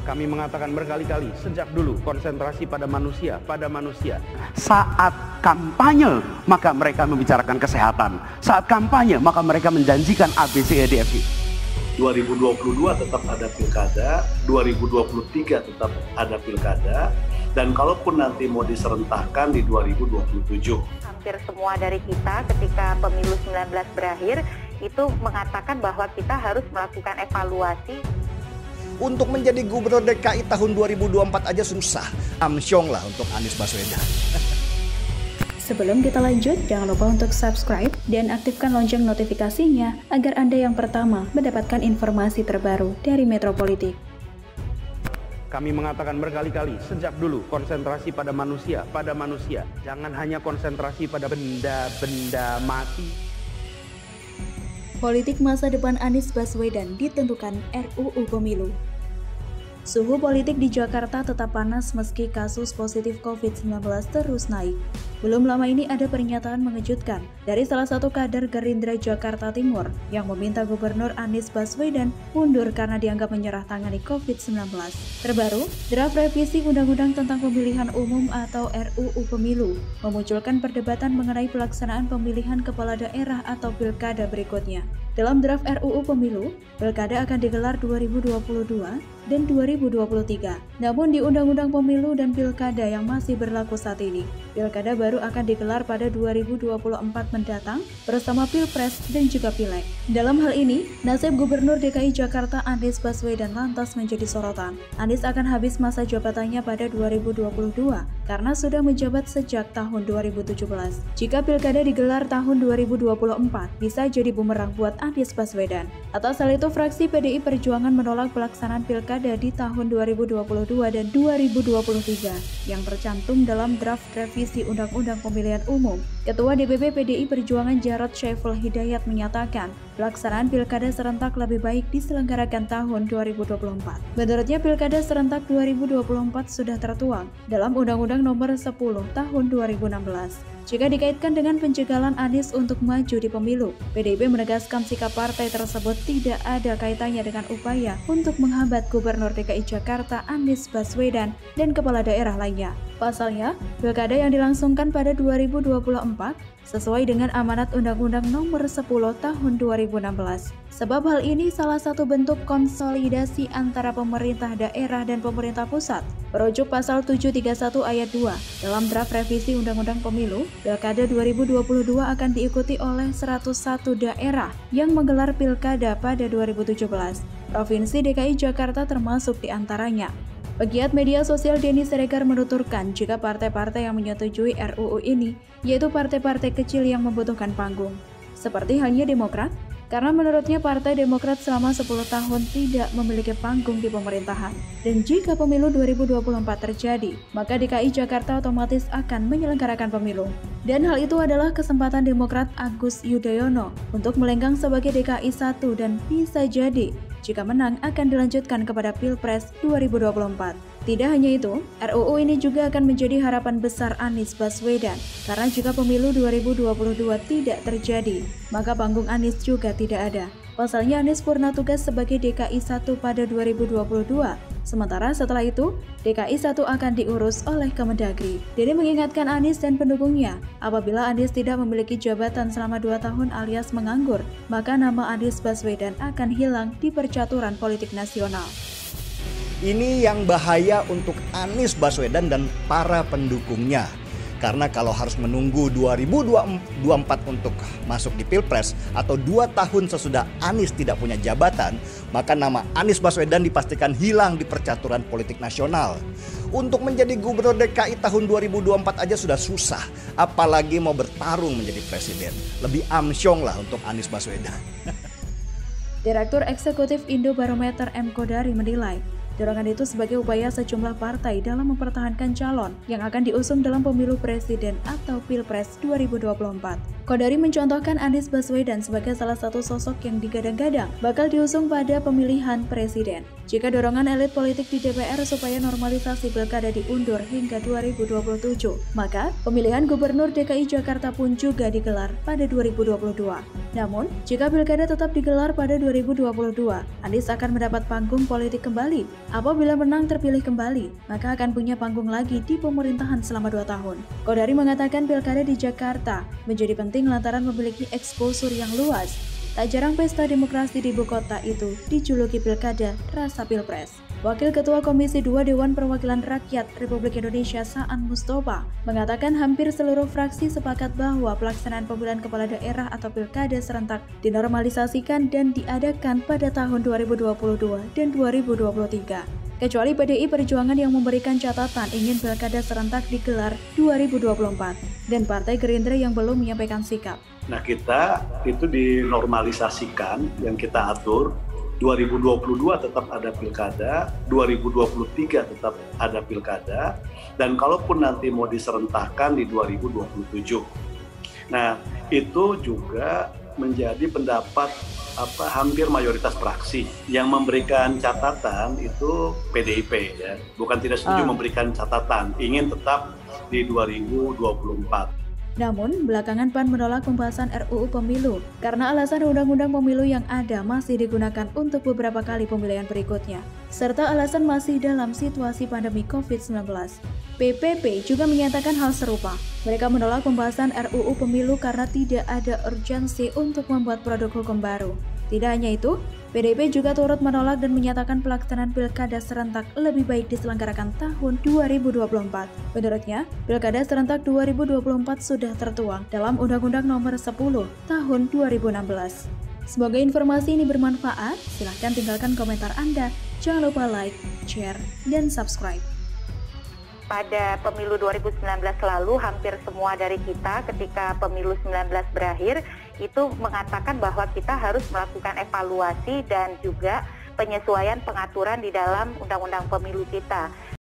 Kami mengatakan berkali-kali, sejak dulu konsentrasi pada manusia. Saat kampanye, maka mereka membicarakan kesehatan. Saat kampanye, maka mereka menjanjikan ABCDEFG. 2022 tetap ada pilkada, 2023 tetap ada pilkada, dan kalaupun nanti mau diserentakkan di 2027. Hampir semua dari kita ketika pemilu 19 berakhir, itu mengatakan bahwa kita harus melakukan evaluasi. Untuk menjadi gubernur DKI tahun 2024 aja susah. Amsyong lah untuk Anies Baswedan. Sebelum kita lanjut, jangan lupa untuk subscribe dan aktifkan lonceng notifikasinya agar Anda yang pertama mendapatkan informasi terbaru dari Metropolitik. Kami mengatakan berkali-kali, sejak dulu konsentrasi pada manusia. Jangan hanya konsentrasi pada benda-benda mati. Politik masa depan Anies Baswedan ditentukan RUU Pemilu. Suhu politik di Jakarta tetap panas meski kasus positif COVID-19 terus naik. Belum lama ini ada pernyataan mengejutkan dari salah satu kader Gerindra Jakarta Timur yang meminta Gubernur Anies Baswedan mundur karena dianggap menyerah tangani COVID-19. Terbaru, draft revisi Undang-Undang tentang Pemilihan Umum atau RUU Pemilu memunculkan perdebatan mengenai pelaksanaan pemilihan kepala daerah atau pilkada berikutnya. Dalam draft RUU Pemilu, pilkada akan digelar 2022 dan 2023. Namun di Undang-Undang Pemilu dan Pilkada yang masih berlaku saat ini, pilkada baru akan digelar pada 2024 mendatang bersama Pilpres dan juga Pileg. Dalam hal ini, nasib Gubernur DKI Jakarta Anies Baswedan lantas menjadi sorotan. Anies akan habis masa jabatannya pada 2022 karena sudah menjabat sejak tahun 2017. Jika pilkada digelar tahun 2024, bisa jadi bumerang buat Anies Baswedan. Atas hal itu, fraksi PDI Perjuangan menolak pelaksanaan pilkada di tahun 2022 dan 2023 yang tercantum dalam draft revisi Undang-Undang Pemilihan Umum. Ketua DPP PDI Perjuangan Jarod Saiful Hidayat menyatakan, pelaksanaan pilkada serentak lebih baik diselenggarakan tahun 2024. Menurutnya, pilkada serentak 2024 sudah tertuang dalam Undang-Undang Nomor 10 Tahun 2016. Jika dikaitkan dengan penjagalan Anies untuk maju di pemilu, PDIP menegaskan sikap partai tersebut tidak ada kaitannya dengan upaya untuk menghambat Gubernur DKI Jakarta Anies Baswedan dan kepala daerah lainnya. Pasalnya, pilkada yang dilangsungkan pada 2024 sesuai dengan amanat Undang-Undang Nomor 10 Tahun 2016. Sebab hal ini salah satu bentuk konsolidasi antara pemerintah daerah dan pemerintah pusat. Merujuk pasal 731 ayat 2 dalam draft revisi Undang-Undang Pemilu, pilkada 2022 akan diikuti oleh 101 daerah yang menggelar pilkada pada 2017. Provinsi DKI Jakarta termasuk di antaranya. Pegiat media sosial Denny Siregar menuturkan jika partai-partai yang menyetujui RUU ini, yaitu partai-partai kecil yang membutuhkan panggung. Seperti halnya Demokrat, karena menurutnya Partai Demokrat selama 10 tahun tidak memiliki panggung di pemerintahan. Dan jika pemilu 2024 terjadi, maka DKI Jakarta otomatis akan menyelenggarakan pemilu. Dan hal itu adalah kesempatan Demokrat Agus Yudhoyono untuk melenggang sebagai DKI 1 dan bisa jadi jika menang akan dilanjutkan kepada Pilpres 2024. Tidak hanya itu, RUU ini juga akan menjadi harapan besar Anies Baswedan, karena jika pemilu 2022 tidak terjadi, maka panggung Anies juga tidak ada. Pasalnya Anies purna tugas sebagai DKI 1 pada 2022, sementara setelah itu, DKI 1 akan diurus oleh Kemendagri. Denny mengingatkan Anies dan pendukungnya, apabila Anies tidak memiliki jabatan selama 2 tahun alias menganggur, maka nama Anies Baswedan akan hilang di percaturan politik nasional. Ini yang bahaya untuk Anies Baswedan dan para pendukungnya. Karena kalau harus menunggu 2024 untuk masuk di Pilpres atau 2 tahun sesudah Anies tidak punya jabatan, maka nama Anies Baswedan dipastikan hilang di percaturan politik nasional. Untuk menjadi Gubernur DKI tahun 2024 aja sudah susah, apalagi mau bertarung menjadi presiden. Lebih amsyong lah untuk Anies Baswedan. Direktur Eksekutif Indobarometer M. Kodari menilai, dorongan itu sebagai upaya sejumlah partai dalam mempertahankan calon yang akan diusung dalam pemilu presiden atau Pilpres 2024. Kodari mencontohkan Anies Baswedan sebagai salah satu sosok yang digadang-gadang bakal diusung pada pemilihan presiden. Jika dorongan elit politik di DPR supaya normalisasi pilkada diundur hingga 2027, maka pemilihan Gubernur DKI Jakarta pun juga digelar pada 2022. Namun, jika pilkada tetap digelar pada 2022, Anies akan mendapat panggung politik kembali Apabila menang terpilih kembali, maka akan punya panggung lagi di pemerintahan selama 2 tahun. Kodari mengatakan pilkada di Jakarta menjadi penting lantaran memiliki eksposur yang luas. Tak jarang pesta demokrasi di ibu kota itu dijuluki pilkada rasa pilpres. Wakil Ketua Komisi 2 Dewan Perwakilan Rakyat Republik Indonesia Saan Mustafa mengatakan hampir seluruh fraksi sepakat bahwa pelaksanaan pemilihan kepala daerah atau pilkada serentak dinormalisasikan dan diadakan pada tahun 2022 dan 2023. Kecuali PDI Perjuangan yang memberikan catatan ingin pilkada serentak digelar 2024 dan Partai Gerindra yang belum menyampaikan sikap. Nah, kita itu dinormalisasikan, yang kita atur 2022 tetap ada pilkada, 2023 tetap ada pilkada, dan kalaupun nanti mau diserentakkan di 2027. Nah, itu juga menjadi pendapat hampir mayoritas fraksi. Yang memberikan catatan itu PDIP, ya. Bukan tidak setuju memberikan catatan, ingin tetap di 2024. Namun, belakangan PAN menolak pembahasan RUU Pemilu karena alasan undang-undang pemilu yang ada masih digunakan untuk beberapa kali pemilihan berikutnya, serta alasan masih dalam situasi pandemi COVID-19. PPP juga menyatakan hal serupa. Mereka menolak pembahasan RUU Pemilu karena tidak ada urgensi untuk membuat produk hukum baru. Tidak hanya itu, PDIP juga turut menolak dan menyatakan pelaksanaan pilkada serentak lebih baik diselenggarakan tahun 2024. Menurutnya, pilkada serentak 2024 sudah tertuang dalam Undang-Undang Nomor 10 Tahun 2016. Semoga informasi ini bermanfaat. Silahkan tinggalkan komentar Anda. Jangan lupa like, share, dan subscribe. Pada pemilu 2019 lalu, hampir semua dari kita ketika pemilu 19 berakhir itu mengatakan bahwa kita harus melakukan evaluasi dan juga penyesuaian pengaturan di dalam undang-undang pemilu kita.